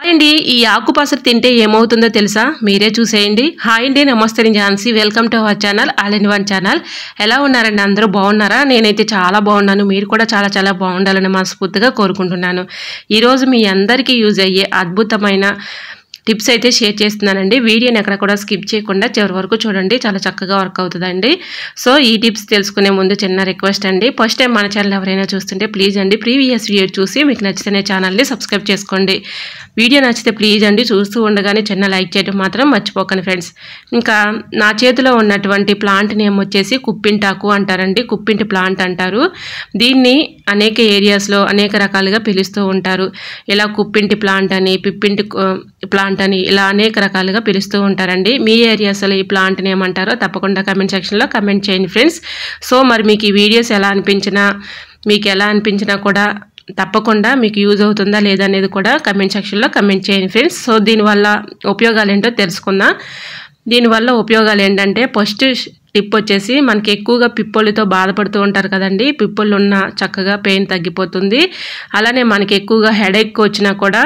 అండి ఈ ఆకుపసరు తింటే ఏమవుతుందో తెలుసా? మీరే చూసేయండి. హాయ్ అండి, నమస్తే, నేను Jhansi. Welcome to our channel, all in one channel. ఎలా ఉన్నారండి? అందరూ బాగున్నారా? నేనైతే చాలా బాగున్నాను. మీరు కూడా చాలా చాలా బాగుండాలని మనస్ఫూర్తిగా కోరుకుంటున్నాను. ఈరోజు మీ అందరికీ యూజ్ అయ్యే అద్భుతమైన టిప్స్ అయితే షేర్ చేస్తున్నానండి. వీడియోని ఎక్కడ కూడా స్కిప్ చేయకుండా చివరి వరకు చూడండి, చాలా చక్కగా వర్క్ అవుతుందండి. సో ఈ టిప్స్ తెలుసుకునే ముందు చిన్న రిక్వెస్ట్ అండి, ఫస్ట్ టైం మన ఛానల్ ఎవరైనా చూస్తుంటే ప్లీజ్ అండి ప్రీవియస్ వీడియో చూసి మీకు నచ్చితేనే ఛానల్ని సబ్స్క్రైబ్ చేసుకోండి. వీడియో నచ్చితే ప్లీజ్ అండి చూస్తూ ఉండగానే చిన్న లైక్ చేయడం మాత్రం మర్చిపోకండి ఫ్రెండ్స్. ఇంకా నా చేతిలో ఉన్నటువంటి ప్లాంట్ నేమ్ వచ్చేసి కుప్పింటాకు అంటారండి. కుప్పింటి ప్లాంట్ అంటారు. దీన్ని అనేక ఏరియాస్లో అనేక రకాలుగా పిలుస్తూ ఉంటారు. ఇలా కుప్పింటి ప్లాంట్ అని, పిప్పింటి ప్లాంట్ అని, ఇలా అనేక రకాలుగా పిలుస్తూ ఉంటారండి. మీ ఏరియాస్లో ఈ ప్లాంట్ నేమ్ అంటారో తప్పకుండా కమెంట్ సెక్షన్లో కమెంట్ చేయండి ఫ్రెండ్స్. సో మరి మీకు ఈ వీడియోస్ ఎలా అనిపించినా కూడా తప్పకుండా మీకు యూజ్ అవుతుందా లేదా అనేది కూడా కమెంట్ సెక్షన్లో కమెంట్ చేయండి ఫ్రెండ్స్. సో దీనివల్ల ఉపయోగాలు ఏంటో తెలుసుకుందాం. దీనివల్ల ఉపయోగాలు ఏంటంటే, ఫస్ట్ టిప్ వచ్చేసి, మనకి ఎక్కువగా పిప్పొళ్ళతో బాధపడుతూ ఉంటారు కదండి. పిప్పొళ్ళు ఉన్న చక్కగా పెయిన్ తగ్గిపోతుంది. అలానే మనకి ఎక్కువగా హెడేక్ వచ్చినా కూడా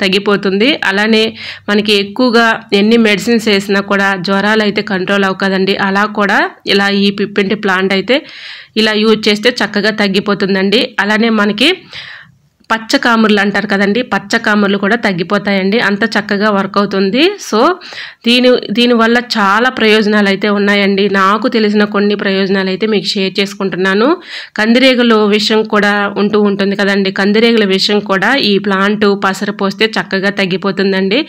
తగ్గిపోతుంది. అలానే మనకి ఎక్కువగా ఎన్ని మెడిసిన్స్ వేసినా కూడా జ్వరాలు అయితే కంట్రోల్ అవ్వ కదండి. అలా కూడా ఇలా ఈ పిప్పింటి ప్లాంట్ అయితే ఇలా యూజ్ చేస్తే చక్కగా తగ్గిపోతుందండి. అలానే మనకి పచ్చకాముర్లు అంటారు కదండి, పచ్చకాముర్లు కూడా తగ్గిపోతాయండి. అంత చక్కగా వర్క్ అవుతుంది. సో దీనివల్ల చాలా ప్రయోజనాలు అయితే ఉన్నాయండి. నాకు తెలిసిన కొన్ని ప్రయోజనాలు అయితే మీకు షేర్ చేసుకుంటున్నాను. కందిరీగలు విషయం కూడా ఉంటుంది కదండి. కందిరీగల విషయం కూడా ఈ ప్లాంట్ పసరు పోస్తే చక్కగా తగ్గిపోతుందండి.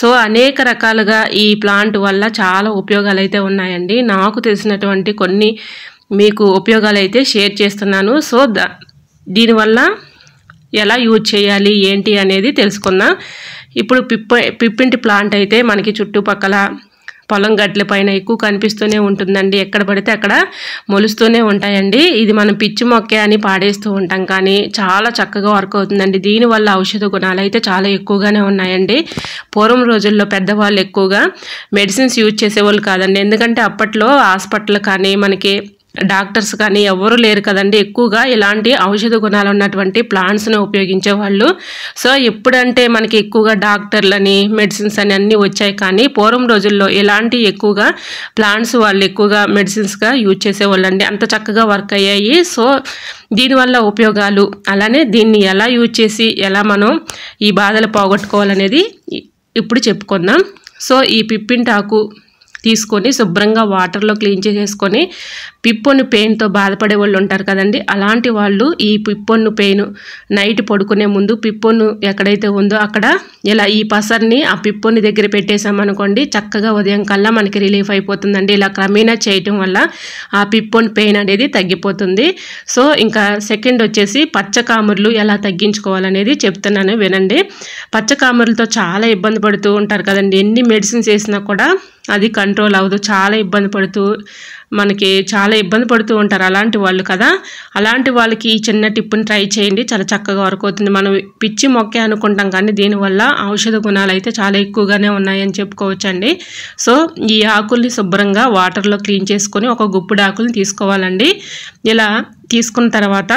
సో అనేక రకాలుగా ఈ ప్లాంట్ వల్ల చాలా ఉపయోగాలు అయితే ఉన్నాయండి. నాకు తెలిసినటువంటి కొన్ని మీకు ఉపయోగాలు అయితే షేర్ చేస్తున్నాను. సో దీనివల్ల ఎలా యూజ్ చేయాలి ఏంటి అనేది తెలుసుకుందాం. ఇప్పుడు పిప్పింటి ప్లాంట్ అయితే మనకి చుట్టుపక్కల పొలం గట్ల పైన ఎక్కువ కనిపిస్తూనే ఉంటుందండి. ఎక్కడ పడితే అక్కడ మొలుస్తూనే ఉంటాయండి. ఇది మనం పిచ్చి మొక్కే అని పాడేస్తూ ఉంటాం, కానీ చాలా చక్కగా వర్క్ అవుతుందండి. దీనివల్ల ఔషధ గుణాలు అయితే చాలా ఎక్కువగానే ఉన్నాయండి. పూర్వం రోజుల్లో పెద్దవాళ్ళు ఎక్కువగా మెడిసిన్స్ యూజ్ చేసేవాళ్ళు కాదండి. ఎందుకంటే అప్పట్లో హాస్పిటల్ కానీ మనకి డాక్టర్స్ కానీ ఎవరు లేరు కదండి. ఎక్కువగా ఇలాంటి ఔషధ గుణాలు ఉన్నటువంటి ప్లాంట్స్ని ఉపయోగించేవాళ్ళు. సో ఎప్పుడంటే మనకి ఎక్కువగా డాక్టర్లని మెడిసిన్స్ అని అన్నీ వచ్చాయి, కానీ పూర్వం రోజుల్లో ఇలాంటి ఎక్కువగా ప్లాంట్స్ వాళ్ళు ఎక్కువగా మెడిసిన్స్గా యూజ్ చేసేవాళ్ళండి. అంత చక్కగా వర్క్ అయ్యాయి. సో దీనివల్ల ఉపయోగాలు, అలానే దీన్ని ఎలా యూజ్ చేసి ఎలా మనం ఈ బాధలు పోగొట్టుకోవాలనేది ఇప్పుడు చెప్పుకుందాం. సో ఈ పిప్పింటాకు తీసుకొని శుభ్రంగా వాటర్లో క్లీన్ చేసేసుకొని, పిప్పొన్ను పెయిన్తో బాధపడే వాళ్ళు ఉంటారు కదండి. అలాంటి వాళ్ళు ఈ పిప్పొన్ను పెయిన్ నైట్ పడుకునే ముందు పిప్పొన్ను ఎక్కడైతే ఉందో అక్కడ ఇలా ఈ పసర్ని ఆ పిప్పొన్ను దగ్గర పెట్టేసామనుకోండి, చక్కగా ఉదయం కల్లా మనకి రిలీఫ్ అయిపోతుందండి. ఇలా క్రమేణా చేయటం వల్ల ఆ పిప్పొన్ను పెయిన్ అనేది తగ్గిపోతుంది. సో ఇంకా సెకండ్ వచ్చేసి పచ్చకాముర్లు ఎలా తగ్గించుకోవాలనేది చెప్తున్నాను వినండి. పచ్చకాముర్లతో చాలా ఇబ్బంది పడుతూ ఉంటారు కదండి. ఎన్ని మెడిసిన్స్ వేసినా కూడా అది కంట్రోల్ అవ్వదు. చాలా ఇబ్బంది పడుతూ ఉంటారు అలాంటి వాళ్ళు కదా. అలాంటి వాళ్ళకి ఈ చిన్న టిప్పుని ట్రై చేయండి, చాలా చక్కగా వర్క్ అవుతుంది. మనం పిచ్చి మొక్కే అనుకుంటాం, కానీ దీనివల్ల ఔషధ గుణాలు అయితే చాలా ఎక్కువగానే ఉన్నాయని చెప్పుకోవచ్చండి. సో ఈ ఆకుల్ని శుభ్రంగా వాటర్లో క్లీన్ చేసుకొని ఒక గుప్పుడు ఆకుల్ని తీసుకోవాలండి. ఇలా తీసుకున్న తర్వాత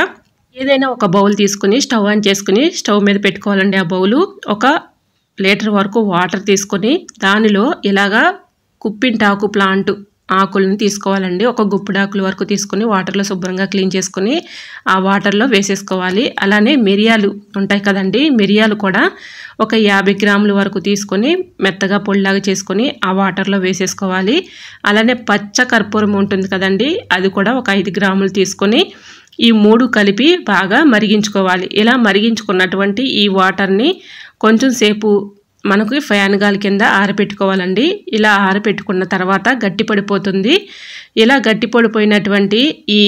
ఏదైనా ఒక బౌల్ తీసుకుని స్టవ్ ఆన్ చేసుకుని స్టవ్ మీద పెట్టుకోవాలండి. ఆ బౌలు 1 లీటర్ వరకు వాటర్ తీసుకొని దానిలో ఇలాగా కుప్పింటాకు ప్లాంట్ ఆకులను తీసుకోవాలండి. 1 గుప్పుడు ఆకుల వరకు తీసుకొని వాటర్లో శుభ్రంగా క్లీన్ చేసుకొని ఆ వాటర్లో వేసేసుకోవాలి. అలానే మిరియాలు ఉంటాయి కదండి, మిరియాలు కూడా 50 గ్రాముల వరకు తీసుకొని మెత్తగా పొడిలాగా చేసుకొని ఆ వాటర్లో వేసేసుకోవాలి. అలానే పచ్చ కర్పూరం ఉంటుంది కదండి, అది కూడా 5 గ్రాములు తీసుకొని ఈ 3 కలిపి బాగా మరిగించుకోవాలి. ఇలా మరిగించుకున్నటువంటి ఈ వాటర్ని కొంచెం సేపు మనకు ఫ్యాన్ గాలి కింద ఆరబెట్టుకోవాలండి. ఇలా ఆరబెట్టుకున్న తర్వాత గట్టిపడిపోతుంది. ఇలా గట్టిపడిపోయినటువంటి ఈ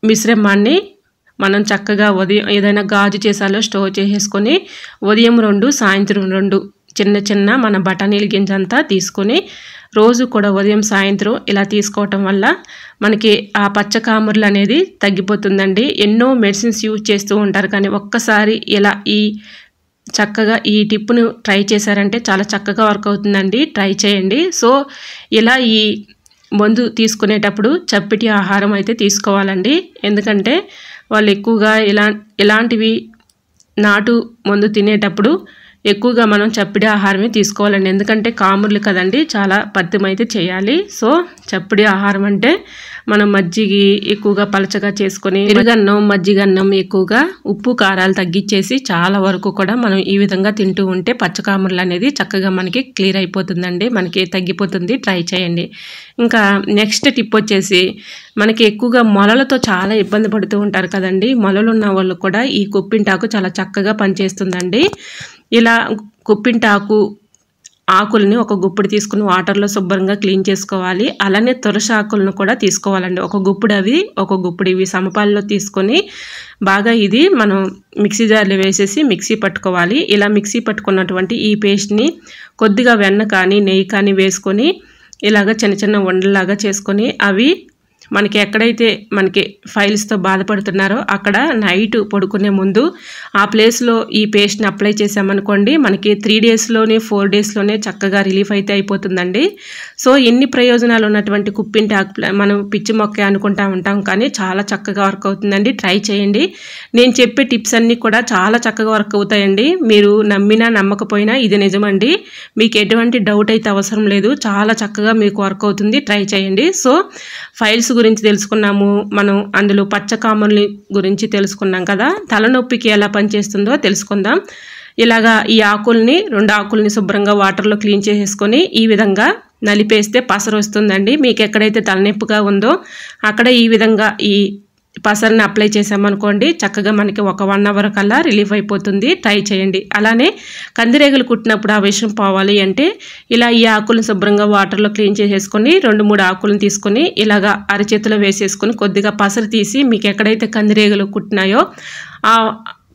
మిశ్రమాన్ని మనం చక్కగా ఉదయం ఏదైనా గాజు సీసాలో స్టోర్ చేసేసుకొని ఉదయం 2 సాయంత్రం 2 చిన్న మన బఠానీల గింజంతా తీసుకొని రోజు కూడా ఉదయం సాయంత్రం ఇలా తీసుకోవటం వల్ల మనకి ఆ పచ్చకాముర్లు అనేది తగ్గిపోతుందండి. ఎన్నో మెడిసిన్స్ యూజ్ చేస్తూ ఉంటారు, కానీ ఒక్కసారి ఇలా చక్కగా ఈ టిప్ను ట్రై చేశారంటే చాలా చక్కగా వర్క్ అవుతుందండి. ట్రై చేయండి. సో ఇలా ఈ మందు తీసుకునేటప్పుడు చప్పటి ఆహారం అయితే తీసుకోవాలండి. ఎందుకంటే వాళ్ళు ఎక్కువగా ఇలాంటివి నాటు మందు తినేటప్పుడు ఎక్కువగా మనం చప్పిడి ఆహారమే తీసుకోవాలండి. ఎందుకంటే కాముర్లు కదండి, చాలా పథ్యం అయితే చేయాలి. సో చప్పిడి ఆహారం అంటే మనం మజ్జిగ ఎక్కువగా పలచగా చేసుకొని పెరుగన్నం మజ్జిగన్నం ఎక్కువగా ఉప్పు కారాలు తగ్గించేసి చాలా వరకు కూడా మనం ఈ విధంగా తింటూ ఉంటే పచ్చకాముర్లు అనేది చక్కగా మనకి క్లియర్ అయిపోతుందండి, మనకి తగ్గిపోతుంది. ట్రై చేయండి. ఇంకా నెక్స్ట్ టిప్ వచ్చేసి మనకి ఎక్కువగా మొలలతో చాలా ఇబ్బంది పడుతూ ఉంటారు కదండి. మొలలు ఉన్న వాళ్ళు కూడా ఈ కుప్పింటాకు చాలా చక్కగా పనిచేస్తుందండి. ఇలా కుప్పింటాకు ఆకుల్ని ఒక గుప్పుడు తీసుకుని వాటర్లో శుభ్రంగా క్లీన్ చేసుకోవాలి. అలానే తులసి ఆకులను కూడా తీసుకోవాలండి. ఒక గుప్పుడు అవి ఒక గుప్పుడు ఇవి సమపాల్లో తీసుకొని బాగా ఇది మనం మిక్సీ జార్లో వేసేసి మిక్సీ పట్టుకోవాలి. ఇలా మిక్సీ పట్టుకున్నటువంటి ఈ పేస్ట్ని కొద్దిగా వెన్న కానీ నెయ్యి కానీ వేసుకొని ఇలాగ చిన్న చిన్న ఉండలాగా చేసుకొని అవి మనకి ఎక్కడైతే మనకి ఫైల్స్తో బాధపడుతున్నారో అక్కడ నైట్ పడుకునే ముందు ఆ ప్లేస్లో ఈ పేస్ట్ని అప్లై చేసామనుకోండి, మనకి 3 డేస్లోనే 4 డేస్లోనే చక్కగా రిలీఫ్ అయితే అయిపోతుందండి. సో ఎన్ని ప్రయోజనాలు ఉన్నటువంటి కుప్పింటాకు మనం పిచ్చి మొక్క అనుకుంటా ఉంటాం, కానీ చాలా చక్కగా వర్క్ అవుతుందండి. ట్రై చేయండి. నేను చెప్పే టిప్స్ అన్నీ కూడా చాలా చక్కగా వర్క్ అవుతాయండి. మీరు నమ్మినా నమ్మకపోయినా ఇది నిజమండి. మీకు ఎటువంటి డౌట్ అయితే అవసరం లేదు, చాలా చక్కగా మీకు వర్క్ అవుతుంది. ట్రై చేయండి. సో ఫైల్స్ గురించి తెలుసుకున్నాము, మనం అందులో పచ్చకాముర్ల గురించి తెలుసుకున్నాం కదా. తలనొప్పికి ఎలా పనిచేస్తుందో తెలుసుకుందాం. ఇలాగా ఈ ఆకుల్ని 2 ఆకుల్ని శుభ్రంగా వాటర్లో క్లీన్ చేసేసుకొని ఈ విధంగా నలిపేస్తే పసరు వస్తుందండి. మీకు ఎక్కడైతే తలనొప్పిగా ఉందో అక్కడ ఈ విధంగా ఈ పసరుని అప్లై చేసామనుకోండి, చక్కగా మనకి ఒక 1 అవర్ కల్లా రిలీఫ్ అయిపోతుంది. ట్రై చేయండి. అలానే కందిరేగలు కుట్టినప్పుడు ఆ విషయం పోవాలి అంటే ఇలా ఈ ఆకులను శుభ్రంగా వాటర్లో క్లీన్ చేసేసుకొని 2-3 ఆకులను తీసుకొని ఇలాగా అరచేతిలో వేసేసుకొని కొద్దిగా పసరు తీసి మీకు ఎక్కడైతే కందిరేగలు కుట్టినాయో ఆ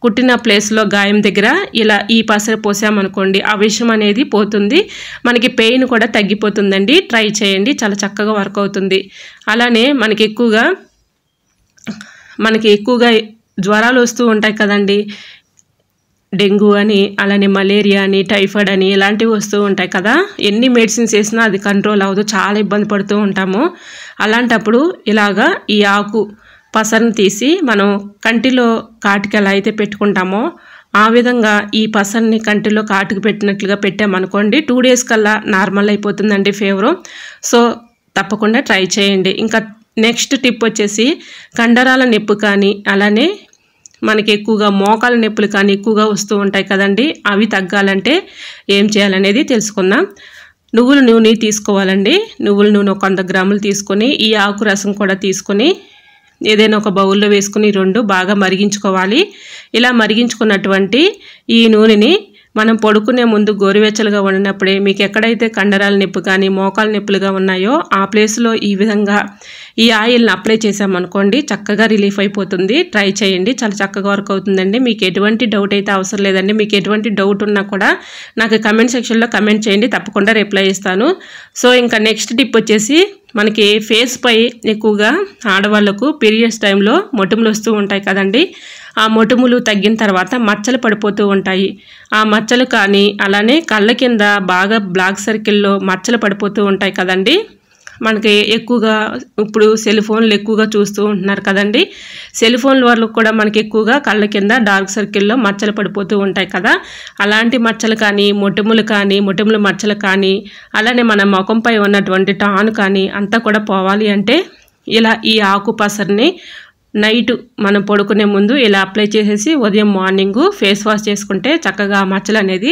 కుట్టిన ప్లేస్లో గాయం దగ్గర ఇలా ఈ పసరు పోసామనుకోండి, ఆ విషయం అనేది పోతుంది. మనకి పెయిన్ కూడా తగ్గిపోతుందండి. ట్రై చేయండి, చాలా చక్కగా వర్క్ అవుతుంది. అలానే మనకి ఎక్కువగా జ్వరాలు వస్తూ ఉంటాయి కదండి. డెంగ్యూ అని, అలానే మలేరియా అని, టైఫాయిడ్ అని ఇలాంటివి వస్తూ ఉంటాయి కదా. ఎన్ని మెడిసిన్స్ వేసినా అది కంట్రోల్ అవ్వదు, చాలా ఇబ్బంది పడుతూ ఉంటాము. అలాంటప్పుడు ఇలాగా ఈ ఆకు పసరును తీసి మనం కంటిలో కాటికి ఎలా అయితే పెట్టుకుంటామో ఆ విధంగా ఈ పసరుని కంటిలో కాటుకు పెట్టినట్లుగా పెట్టామనుకోండి, 2 డేస్ కల్లా నార్మల్ అయిపోతుందండి ఫీవరు. సో తప్పకుండా ట్రై చేయండి. ఇంకా నెక్స్ట్ టిప్ వచ్చేసి కండరాల నొప్పి కానీ అలానే మనకి ఎక్కువగా మోకాల నొప్పులు కానీ ఎక్కువగా వస్తూ ఉంటాయి కదండి. అవి తగ్గాలంటే ఏం చేయాలనేది తెలుసుకుందాం. నువ్వుల నూనె తీసుకోవాలండి. నువ్వుల నూనె 100 గ్రాములు తీసుకొని ఈ ఆకు రసం కూడా తీసుకొని ఏదైనా ఒక బౌల్లో వేసుకుని 2 బాగా మరిగించుకోవాలి. ఇలా మరిగించుకున్నటువంటి ఈ నూనెని మనం పడుకునే ముందు గోరువెచ్చలుగా ఉన్నప్పుడే మీకు ఎక్కడైతే కండరాల నొప్పి కానీ మోకాల నొప్పులుగా ఉన్నాయో ఆ ప్లేస్లో ఈ విధంగా ఈ ఆయిల్ని అప్లై చేసామనుకోండి, చక్కగా రిలీఫ్ అయిపోతుంది. ట్రై చేయండి, చాలా చక్కగా వర్క్ అవుతుందండి. మీకు ఎటువంటి డౌట్ అయితే అవసరం లేదండి. మీకు ఎటువంటి డౌట్ ఉన్నా కూడా నాకు కమెంట్ సెక్షన్లో కమెంట్ చేయండి, తప్పకుండా రిప్లై ఇస్తాను. సో ఇంకా నెక్స్ట్ టిప్ వచ్చేసి మనకి ఫేస్ పై ఎక్కువగా ఆడవాళ్లకు పీరియడ్స్ టైంలో మొటిమలు వస్తూ ఉంటాయి కదండి. ఆ మొటిమలు తగ్గిన తర్వాత మచ్చలు పడిపోతూ ఉంటాయి. ఆ మచ్చలు కానీ అలానే కళ్ళ కింద బాగా బ్లాక్ సర్కిల్లో మచ్చలు పడిపోతూ ఉంటాయి కదండి. మనకి ఎక్కువగా ఇప్పుడు సెల్ ఫోన్లు ఎక్కువగా చూస్తూ ఉంటున్నారు కదండి. సెల్ ఫోన్ల వల్ల కూడా మనకి ఎక్కువగా కళ్ళ కింద డార్క్ సర్కిల్లో మచ్చలు పడిపోతూ ఉంటాయి కదా. అలాంటి మచ్చలు కానీ మొటిమల మచ్చలు కానీ అలానే మన ముఖంపై ఉన్నటువంటి టాను కానీ అంతా కూడా పోవాలి అంటే ఇలా ఈ ఆకు పసరుని నైట్ మనం పడుకునే ముందు ఇలా అప్లై చేసేసి ఉదయం మార్నింగ్ ఫేస్ వాష్ చేసుకుంటే చక్కగా ఆ మచ్చలు అనేది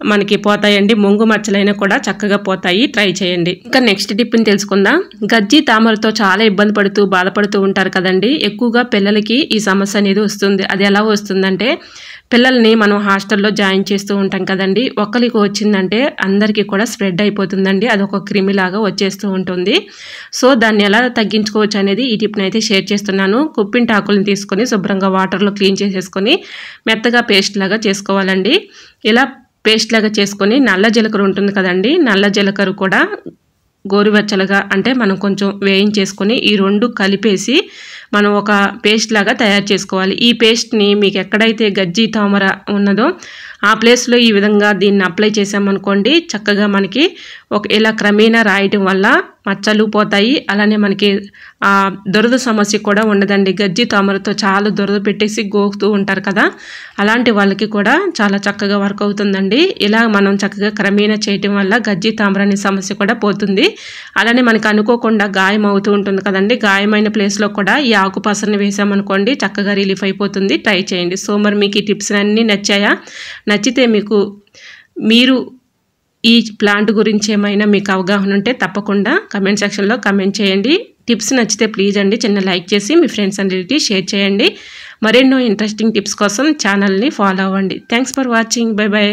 మనకి పోతాయండి. ముంగు మచ్చలైనా కూడా చక్కగా పోతాయి. ట్రై చేయండి. ఇంకా నెక్స్ట్ టిప్ని తెలుసుకుందాం. గజ్జి తామరతో చాలా ఇబ్బంది పడుతూ బాధపడుతూ ఉంటారు కదండి. ఎక్కువగా పిల్లలకి ఈ సమస్య అనేది వస్తుంది. అది ఎలా వస్తుందంటే పిల్లల్ని మనం హాస్టల్లో జాయిన్ చేస్తూ ఉంటాం కదండి. ఒక్కరికి వచ్చిందంటే అందరికీ కూడా స్ప్రెడ్ అయిపోతుందండి. అదొక క్రిమిలాగా వచ్చేస్తూ ఉంటుంది. సో దాన్ని ఎలా తగ్గించుకోవచ్చు అనేది ఈ టిప్ని అయితే షేర్ చేస్తున్నాను. కుప్పింటాకులను తీసుకొని శుభ్రంగా వాటర్లో క్లీన్ చేసేసుకొని మెత్తగా పేస్ట్ లాగా చేసుకోవాలండి. ఇలా పేస్ట్ లాగా చేసుకొని నల్ల జీలకర్ర ఉంటుంది కదండి, నల్ల జీలకర్ర కూడా గోరువెచ్చలుగా అంటే మనం కొంచెం వేయించేసుకొని ఈ 2 కలిపేసి మనం ఒక పేస్ట్ లాగా తయారు చేసుకోవాలి. ఈ పేస్ట్ని మీకు ఎక్కడైతే గజ్జి తామర ఉన్నదో ఆ ప్లేస్లో ఈ విధంగా దీన్ని అప్లై చేసామనుకోండి, చక్కగా మనకి ఇలా క్రమేణా రాయటం వల్ల మచ్చలు పోతాయి. అలానే మనకి దురద సమస్య కూడా ఉండదండి. గజ్జి తామరతో చాలా దురద పెట్టేసి గోకుతూ ఉంటారు కదా, అలాంటి వాళ్ళకి కూడా చాలా చక్కగా వర్క్ అవుతుందండి. ఇలా మనం చక్కగా క్రమేణా చేయటం వల్ల గజ్జి తామర అనే సమస్య కూడా పోతుంది. అలానే మనకి అనుకోకుండా గాయం అవుతూ ఉంటుంది కదండి, గాయమైన ప్లేస్లో కూడా ఈ ఆకుపసరని వేసామనుకోండి చక్కగా రిలీఫ్ అయిపోతుంది. ట్రై చేయండి. సో మరి మీకు ఈ టిప్స్ అన్నీ నచ్చాయా? నచ్చితే మీరు ఈ ప్లాంట్ గురించి ఏమైనా మీకు అవగాహన ఉంటే తప్పకుండా కమెంట్ సెక్షన్లో కమెంట్ చేయండి. టిప్స్ నచ్చితే ప్లీజ్ అండి చిన్న లైక్ చేసి మీ ఫ్రెండ్స్ అండ్ రిలేటివ్స్ షేర్ చేయండి. మరెన్నో ఇంట్రెస్టింగ్ టిప్స్ కోసం ఛానల్ని ఫాలో అవ్వండి. Thanks for watching. By by.